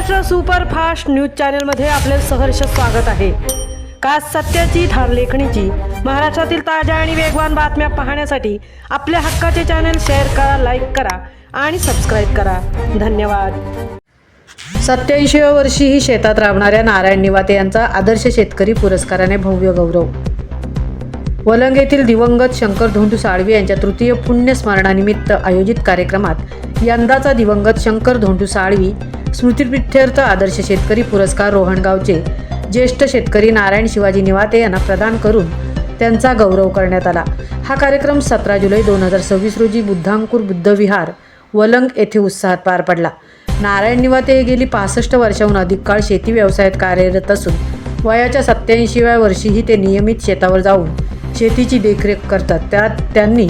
Maharashtra superfast news चॅनलमध्ये आपले सहर्ष स्वागत आहे। का सत्याची धार लेखणीची महाराष्ट्रातील ताज्या आणि वेगवान बातम्या पाहण्यासाठी आपल्या हक्काचे चॅनल शेअर करा, लाईक करा आणि सबस्क्राईब करा। धन्यवाद। 87व्या वर्षी ही शेतात राबणाऱ्या नारायण निवाते यांचा आदर्श शेतकरी पुरस्काराने भव्य गौरव। वलंग येथील दिवंगत शंकर धोंडू साळवी यांच्या तृतीय पुण्यस्मरणानिमित्त आयोजित कार्यक्रमात यंदाचा दिवंगत शंकर धोंडू साळवी स्मृतिप्रित्यर्थ आदर्श शेतकरी पुरस्कार रोहणगावचे ज्येष्ठ शेतकरी नारायण शिवाजी निवाते यांना प्रदान करून त्यांचा गौरव करण्यात आला। हा कार्यक्रम 17 जुलै 2026 रोजी बुद्धांकुर बुद्धविहार वलंग येथे उत्साहात पार पडला। नारायण निवाते हे गेली 65 वर्षांहून अधिक काळ शेती व्यवसायात कार्यरत असून वयाच्या 87व्या वर्षीही ते नियमित शेतावर जाऊन शेतीची देखरेख करतात। त्यात त्यांनी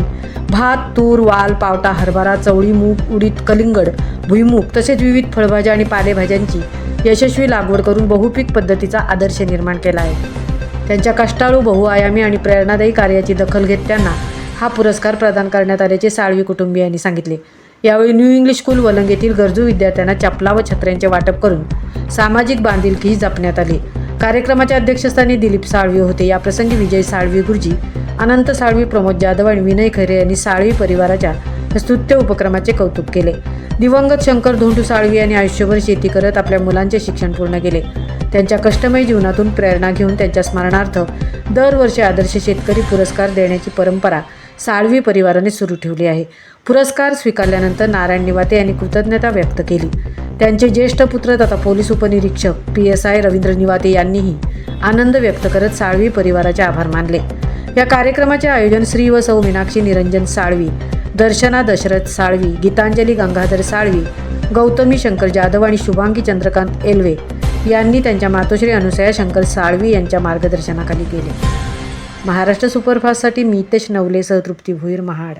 भात, तूर, वाल, पावटा, हरभरा, चवळी, मूग, उडीद, कलिंगड, भुईमूग तसेच विविध फळभाज्या आणि पालेभाज्यांची यशस्वी लागवड करून बहुपीक पद्धतीचा आदर्श निर्माण केला आहे। त्यांच्या कष्टाळू, बहुआयामी आणि प्रेरणादायी कार्याची दखल घेत त्यांना हा पुरस्कार प्रदान करण्यात आल्याचे साळवी कुटुंबियांनी सांगितले। यावेळी न्यू इंग्लिश स्कूल वलंग येथील गरजू विद्यार्थ्यांना चपला व छत्र्यांचे वाटप करून सामाजिक बांधिलकी जपण्यात आली। कार्यक्रमाच्या अध्यक्षस्थानी दिलीप साळवी होते। या प्रसंगी विजय साळवी गुरुजी, अनंत साळवी, प्रमोद जाधव आणि विनय खैरे यांनी साळवी परिवाराच्या स्तुत्य उपक्रमाचे कौतुक केले। दिवंगत शंकर धोंडू साळवी यांनी आयुष्यभर शेती करत आपल्या मुलांचे शिक्षण पूर्ण केले। त्यांच्या कष्टमय जीवनातून प्रेरणा घेऊन त्यांच्या स्मरणार्थ दरवर्षी आदर्श शेतकरी पुरस्कार देण्याची परंपरा साळवी परिवाराने सुरू ठेवली आहे। पुरस्कार स्वीकारल्यानंतर नारायण निवाते यांनी कृतज्ञता व्यक्त केली। त्यांचे ज्येष्ठ पुत्र तथा पोलीस उपनिरीक्षक PSI रवींद्र निवाते यांनीही आनंद व्यक्त करत साळवी परिवाराचे आभार मानले। या कार्यक्रमाचे आयोजन श्री व सौ मीनाक्षी निरंजन साळवी, दर्शना दशरथ साळवी, गीतांजली गंगाधर साळवी, गौतमी शंकर जाधव आणि शुभांगी चंद्रकांत एल्वे यांनी त्यांच्या मातोश्री अनुसया शंकर साळवी यांच्या मार्गदर्शनाखाली केले। महाराष्ट्र सुपरफास्टसाठी मितेश नवलेसह तृप्ती भोईर, महाड।